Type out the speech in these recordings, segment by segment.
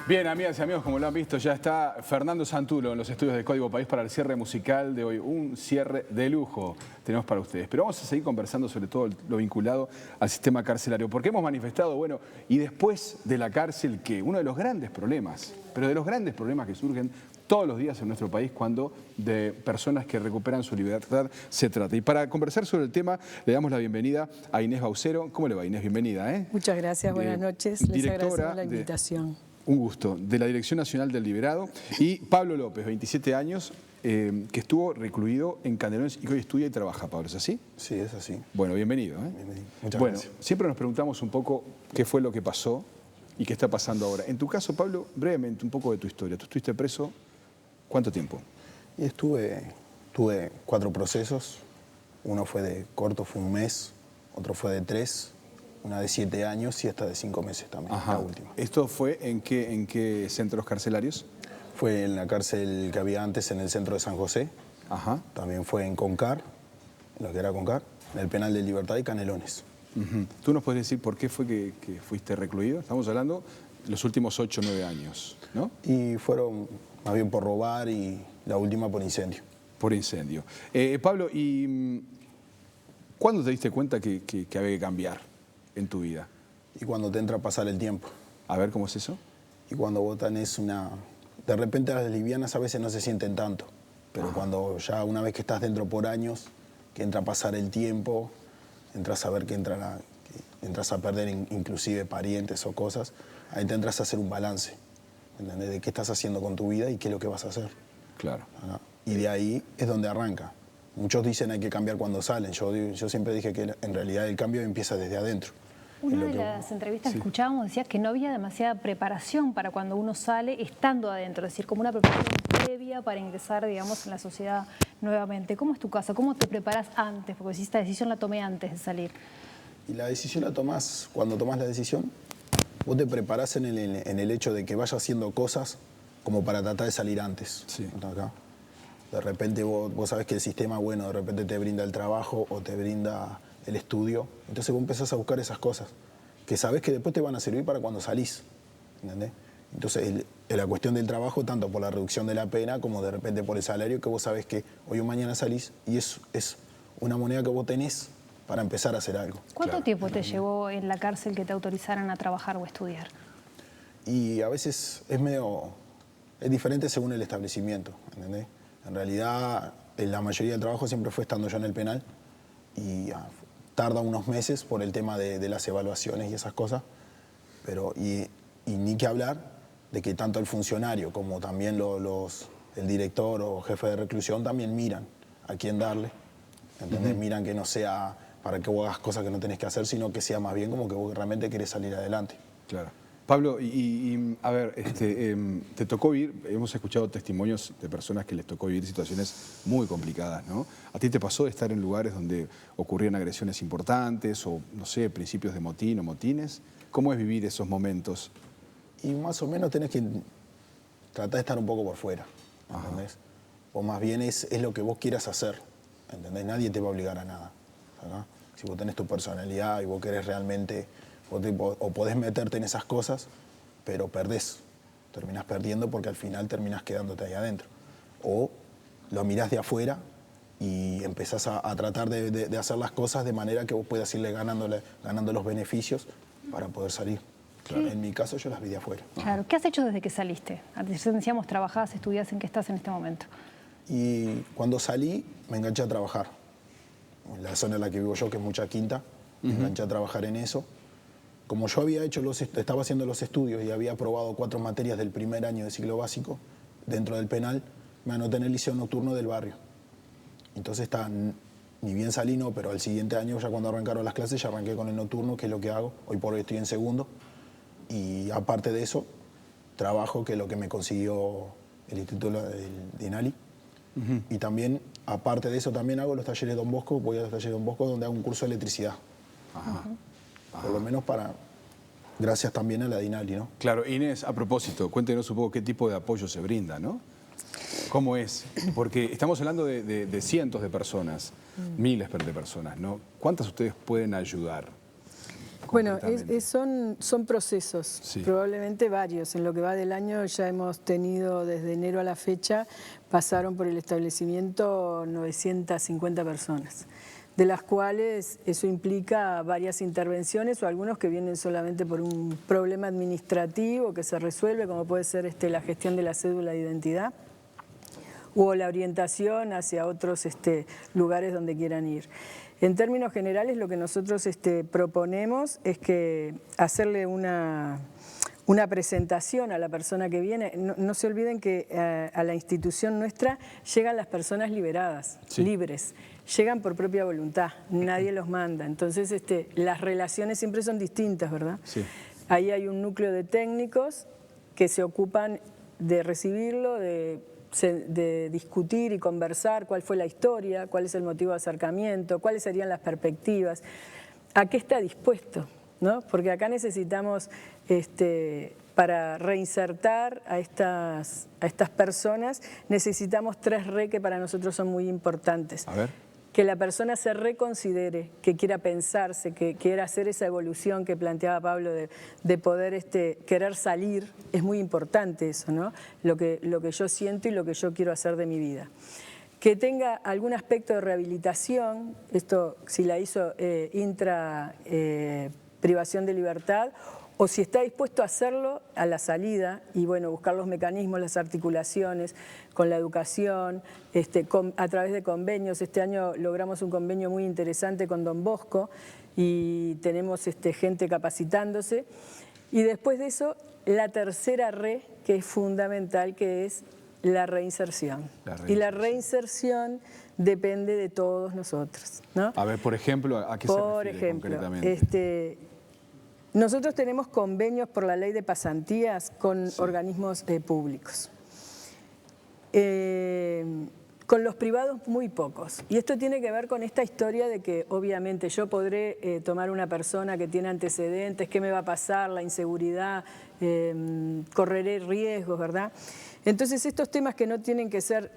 Bien, amigas y amigos, como lo han visto, ya está Fernando Santulo en los estudios de Código País para el cierre musical de hoy. Un cierre de lujo tenemos para ustedes. Pero vamos a seguir conversando sobre todo lo vinculado al sistema carcelario. Porque hemos manifestado, bueno, y después de la cárcel, que uno de los grandes problemas, pero de los grandes problemas que surgen todos los días en nuestro país cuando de personas que recuperan su libertad se trata. Y para conversar sobre el tema, le damos la bienvenida a Inés Baucero. ¿Cómo le va, Inés? Bienvenida. Muchas gracias, buenas noches. Les agradecemos la invitación. Un gusto, de la Dirección Nacional del Liberado, y Pablo López, 27 años, que estuvo recluido en Canelones y que hoy estudia y trabaja. Pablo, ¿es así? Sí, es así. Bueno, bienvenido. Bienvenido. Muchas gracias. Bueno, siempre nos preguntamos un poco qué fue lo que pasó y qué está pasando ahora. En tu caso, Pablo, brevemente un poco de tu historia. Tú estuviste preso, ¿cuánto tiempo? Y tuve 4 procesos. Uno fue de corto, fue un mes. Otro fue de 3. Una de 7 años y esta de 5 meses también, la última. ¿Esto fue en qué centros carcelarios? Fue en la cárcel que había antes en el centro de San José. También fue en Concar, en lo que era Concar, en el penal de Libertad y Canelones. ¿Tú nos puedes decir por qué fue que fuiste recluido? Estamos hablando de los últimos 8 o 9 años, ¿no? Y fueron más bien por robar y la última por incendio. Por incendio. Pablo, ¿y cuándo te diste cuenta que había que cambiar en tu vida? Y cuando te entra a pasar el tiempo. A ver, ¿cómo es eso? Y cuando vos tenés una... De repente las livianas a veces no se sienten tanto, pero cuando ya una vez que estás dentro por años, que entra a pasar el tiempo, entras a ver que entras a perder inclusive parientes o cosas, ahí te entras a hacer un balance, ¿entendés? De qué estás haciendo con tu vida y qué es lo que vas a hacer. Claro. Y de ahí es donde arranca. Muchos dicen hay que cambiar cuando salen. Yo siempre dije que en realidad el cambio empieza desde adentro. Una de las entrevistas que escuchábamos decía que no había demasiada preparación para cuando uno sale estando adentro, es decir, como una preparación previa para ingresar, digamos, en la sociedad nuevamente. ¿Cómo es tu caso? ¿Cómo te preparas antes? Porque si esta decisión la tomé antes de salir. Y la decisión la tomás, cuando tomás la decisión, vos te preparás en el hecho de que vayas haciendo cosas como para tratar de salir antes. Sí. Acá. De repente vos sabés que el sistema, bueno, de repente te brinda el trabajo o te brinda el estudio. Entonces vos empezás a buscar esas cosas que sabés que después te van a servir para cuando salís. ¿Entendés? Entonces la cuestión del trabajo, tanto por la reducción de la pena como de repente por el salario, que vos sabés que hoy o mañana salís y es una moneda que vos tenés para empezar a hacer algo. ¿Cuánto tiempo te llevó en la cárcel que te autorizaran a trabajar o estudiar? Y a veces es diferente según el establecimiento, ¿entendés? En realidad, la mayoría del trabajo siempre fue estando yo en el penal y tarda unos meses por el tema de las evaluaciones y esas cosas, pero y ni que hablar de que tanto el funcionario como también el director o jefe de reclusión también miran a quién darle, ¿entendés? Miran que no sea para que vos hagas cosas que no tenés que hacer, sino que sea más bien como que vos realmente querés salir adelante. Claro. Pablo, a ver, te tocó vivir, hemos escuchado testimonios de personas que les tocó vivir situaciones muy complicadas, ¿no? ¿A ti te pasó de estar en lugares donde ocurrían agresiones importantes o, no sé, principios de motín o motines? ¿Cómo es vivir esos momentos? Y más o menos tenés que tratar de estar un poco por fuera, ¿entendés? O más bien es lo que vos quieras hacer, ¿entendés? Nadie te va a obligar a nada, ¿verdad? Si vos tenés tu personalidad y vos querés realmente... O podés meterte en esas cosas, pero perdés. Terminás perdiendo porque al final terminás quedándote ahí adentro. O lo mirás de afuera y empezás a tratar de hacer las cosas de manera que vos puedas irle ganando los beneficios para poder salir. Claro. En mi caso yo las vi de afuera. Claro. ¿Qué has hecho desde que saliste? Antes decíamos, trabajás, estudiás, ¿en qué estás en este momento? Y cuando salí me enganché a trabajar. En la zona en la que vivo yo, que es mucha quinta, me enganché a trabajar en eso. Como yo estaba haciendo los estudios y había aprobado 4 materias del primer año de ciclo básico dentro del penal, me anoté en el liceo nocturno del barrio. Entonces ni bien salí, no, pero al siguiente año, ya cuando arrancaron las clases, ya arranqué con el nocturno, que es lo que hago. Hoy por hoy estoy en segundo. Y aparte de eso, trabajo, que es lo que me consiguió el Instituto de INALI. Y también, aparte de eso, también hago los talleres Don Bosco. Voy a los talleres Don Bosco donde hago un curso de electricidad. Por lo menos gracias también a la DINALI, ¿no? Claro, Inés, a propósito, cuéntenos un poco qué tipo de apoyo se brinda, ¿no? ¿Cómo es? Porque estamos hablando de cientos de personas, miles de personas, ¿no? ¿Cuántas ustedes pueden ayudar? Bueno, son procesos, Sí. probablemente varios. En lo que va del año ya hemos tenido, desde enero a la fecha, pasaron por el establecimiento 950 personas, de las cuales eso implica varias intervenciones o algunos que vienen solamente por un problema administrativo que se resuelve, como puede ser la gestión de la cédula de identidad o la orientación hacia otros lugares donde quieran ir. En términos generales, lo que nosotros proponemos es que hacerle una presentación a la persona que viene. No se olviden que a la institución nuestra llegan las personas liberadas, sí, libres. Llegan por propia voluntad, nadie los manda. Entonces, las relaciones siempre son distintas, ¿verdad? Sí. Ahí hay un núcleo de técnicos que se ocupan de recibirlo, de discutir y conversar cuál fue la historia, cuál es el motivo de acercamiento, cuáles serían las perspectivas, a qué está dispuesto, ¿no? Porque acá necesitamos, para reinsertar a estas personas, necesitamos 3 re que para nosotros son muy importantes. A ver. Que la persona se reconsidere, que quiera pensarse, que quiera hacer esa evolución que planteaba Pablo de poder querer salir. Es muy importante eso, ¿no? Lo que yo siento y lo que yo quiero hacer de mi vida. Que tenga algún aspecto de rehabilitación, esto si la hizo privación de libertad, o si está dispuesto a hacerlo a la salida y bueno, buscar los mecanismos, las articulaciones con la educación, a través de convenios. Este año logramos un convenio muy interesante con Don Bosco y tenemos gente capacitándose. Y después de eso, la tercera re, que es fundamental, que es la reinserción. Y la reinserción depende de todos nosotros, ¿no? A ver, por ejemplo, ¿a qué se refiere concretamente? Nosotros tenemos convenios por la ley de pasantías con organismos públicos. Con los privados muy pocos. Y esto tiene que ver con esta historia de que obviamente yo podré tomar una persona que tiene antecedentes, qué me va a pasar, la inseguridad, correré riesgos, ¿verdad? Entonces estos temas que no tienen que ser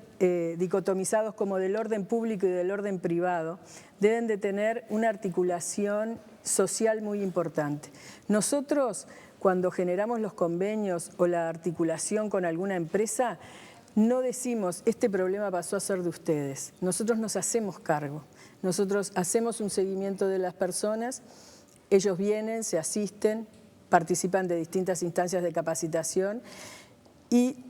dicotomizados como del orden público y del orden privado, deben de tener una articulación social muy importante. Nosotros, cuando generamos los convenios o la articulación con alguna empresa, no decimos, este problema pasó a ser de ustedes. Nosotros nos hacemos cargo. Nosotros hacemos un seguimiento de las personas, ellos vienen, se asisten, participan de distintas instancias de capacitación y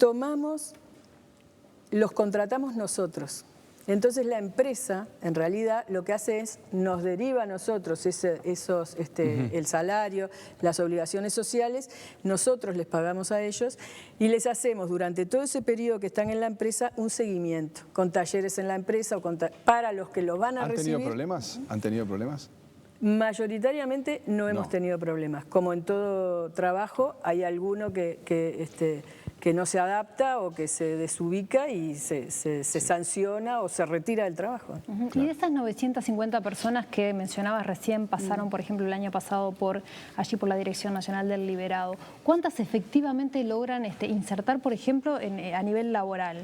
los contratamos nosotros. Entonces la empresa, en realidad, lo que hace es, nos deriva a nosotros el salario, las obligaciones sociales, nosotros les pagamos a ellos y les hacemos durante todo ese periodo que están en la empresa un seguimiento, con talleres en la empresa o para los que lo van a recibir. ¿Han tenido problemas? ¿Han tenido problemas? Mayoritariamente no hemos tenido problemas. Como en todo trabajo, hay alguno que no se adapta o que se desubica y se sanciona o se retira del trabajo. Claro. Y de esas 950 personas que mencionabas recién pasaron, por ejemplo, el año pasado allí por la Dirección Nacional del Liberado, ¿cuántas efectivamente logran insertar, por ejemplo, a nivel laboral?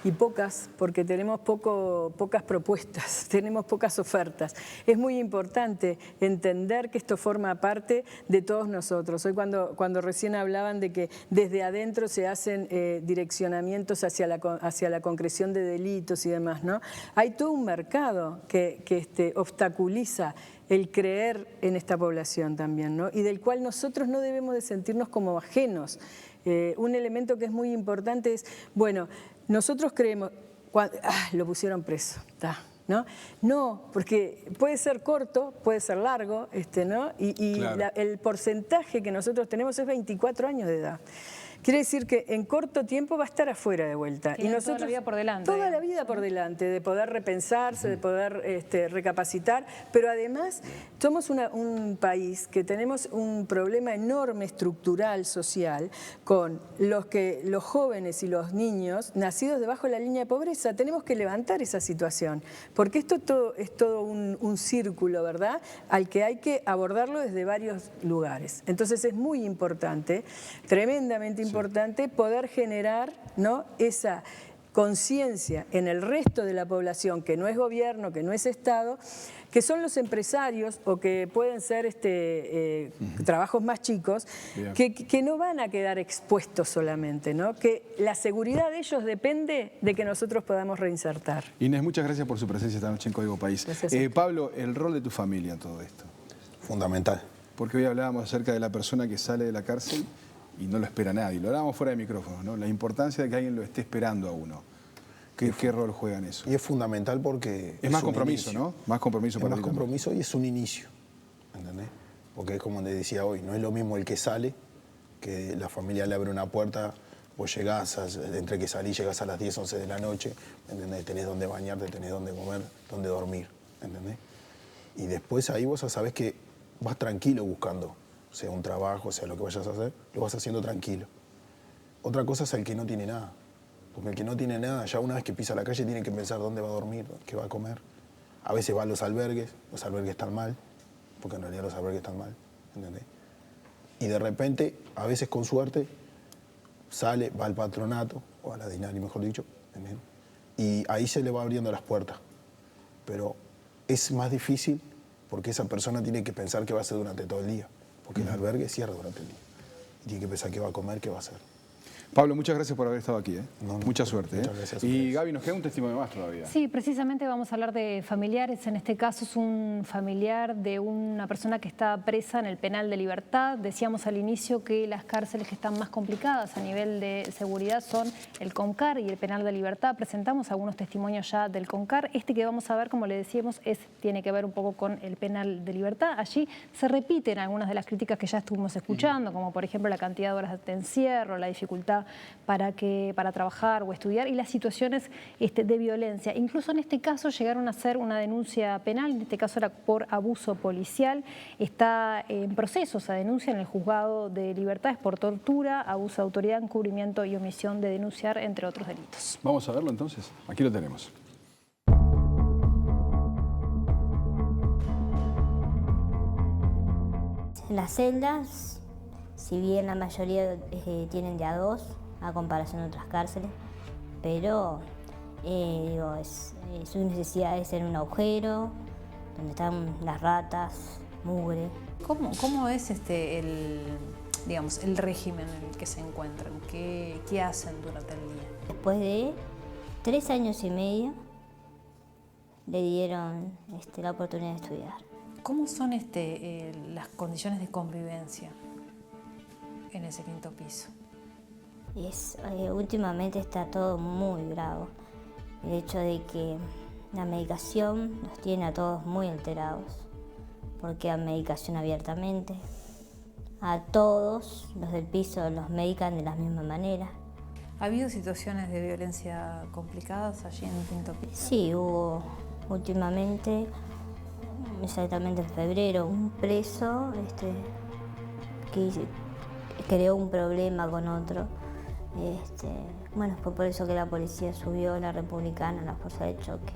Y pocas, porque tenemos pocas propuestas, tenemos pocas ofertas. Es muy importante entender que esto forma parte de todos nosotros. Hoy cuando recién hablaban de que desde adentro se hacen direccionamientos hacia la concreción de delitos y demás, ¿no? Hay todo un mercado que obstaculiza el creer en esta población también, ¿no? Y del cual nosotros no debemos de sentirnos como ajenos. Un elemento que es muy importante es, bueno, nosotros creemos, lo pusieron preso, ¿no? No, porque puede ser corto, puede ser largo, ¿no? Y claro, el porcentaje que nosotros tenemos es 24 años de edad. Quiere decir que en corto tiempo va a estar afuera de vuelta. Y nosotros, toda la vida por delante. Toda la vida por delante, de poder repensarse, de poder recapacitar. Pero además somos un país que tenemos un problema enorme estructural, social, con los jóvenes y los niños nacidos debajo de la línea de pobreza. Tenemos que levantar esa situación, porque esto es todo un círculo, ¿verdad?, al que hay que abordarlo desde varios lugares. Entonces es muy importante, tremendamente importante poder generar, ¿no?, conciencia en el resto de la población, que no es gobierno, que no es Estado, que son los empresarios o que pueden ser trabajos más chicos, que no van a quedar expuestos solamente, ¿no? Que la seguridad de ellos depende de que nosotros podamos reinsertar. Inés, muchas gracias por su presencia esta noche en Código País. Pablo, el rol de tu familia en todo esto. Fundamental. Porque hoy hablábamos acerca de la persona que sale de la cárcel y no lo espera nadie. Lo hablábamos fuera de micrófono, ¿no? La importancia de que alguien lo esté esperando a uno. ¿Qué rol juega en eso? Y es fundamental porque... Es más compromiso, ¿no? Más compromiso para ti. Es más compromiso y es un inicio, ¿entendés? Porque es como te decía hoy, no es lo mismo el que sale, que la familia le abre una puerta, vos llegás, entre que salís llegás a las 10, 11 de la noche, ¿entendés? Tenés donde bañarte, tenés donde comer, donde dormir, ¿entendés? Y después ahí vos ya sabés que vas tranquilo buscando, sea un trabajo, sea lo que vayas a hacer, lo vas haciendo tranquilo. Otra cosa es el que no tiene nada. Porque el que no tiene nada, ya una vez que pisa la calle tiene que pensar dónde va a dormir, qué va a comer. A veces va a los albergues están mal, porque en realidad los albergues están mal, ¿entendés? Y de repente, a veces con suerte, sale, va al patronato, o a la DINARI mejor dicho, ¿entendés? Y ahí se le va abriendo las puertas. Pero es más difícil porque esa persona tiene que pensar qué va a hacer durante todo el día, porque el albergue cierra durante el día. Y tiene que pensar qué va a comer, qué va a hacer. Pablo, muchas gracias por haber estado aquí. Mucha suerte. Muchas gracias. Y Gaby, nos queda un testimonio más todavía. Sí, precisamente vamos a hablar de familiares. En este caso es un familiar de una persona que está presa en el penal de Libertad. Decíamos al inicio que las cárceles que están más complicadas a nivel de seguridad son el CONCAR y el penal de Libertad. Presentamos algunos testimonios ya del CONCAR. Este que vamos a ver, como le decíamos, tiene que ver un poco con el penal de Libertad. Allí se repiten algunas de las críticas que ya estuvimos escuchando, como por ejemplo la cantidad de horas de encierro, la dificultad para trabajar o estudiar y las situaciones de violencia. Incluso en este caso llegaron a hacer una denuncia penal, en este caso era por abuso policial. Está en proceso esa denuncia en el juzgado de Libertad, es por tortura, abuso de autoridad, encubrimiento y omisión de denunciar, entre otros delitos. Vamos a verlo entonces, aquí lo tenemos. En las celdas, si bien la mayoría tienen de a 2, a comparación de otras cárceles, pero su necesidad es en un agujero, donde están las ratas, mugre. ¿Cómo es el régimen en el que se encuentran? ¿Qué hacen durante el día? Después de 3 años y medio, le dieron la oportunidad de estudiar. ¿Cómo son las condiciones de convivencia en ese 5º piso? Últimamente está todo muy bravo. El hecho de que la medicación los tiene a todos muy alterados, porque dan medicación abiertamente. A todos los del piso los medican de la misma manera. ¿Ha habido situaciones de violencia complicadas allí en el 5º piso? Sí, hubo últimamente, exactamente en febrero, un preso que creó un problema con otro. Bueno, fue por eso que la policía subió, la republicana, la fuerza de choque.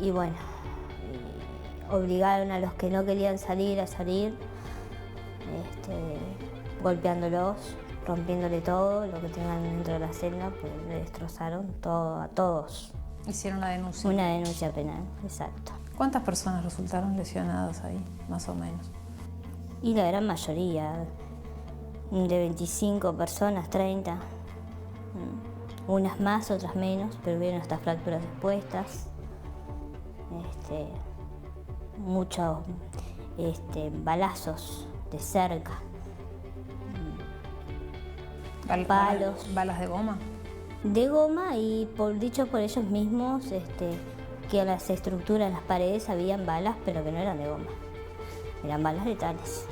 Y bueno, obligaron a los que no querían salir a salir, golpeándolos, rompiéndole todo lo que tengan dentro de la celda, pues le destrozaron todo a todos. ¿Hicieron la denuncia? Una denuncia penal, exacto. ¿Cuántas personas resultaron lesionadas ahí, más o menos? Y la gran mayoría, de 25 personas, 30. Unas más, otras menos, pero hubieron estas fracturas expuestas. Muchos balazos de cerca. Palos. ¿Balas de goma? De goma y dicho por ellos mismos que en las estructuras, en las paredes, habían balas, pero que no eran de goma. Eran balas letales.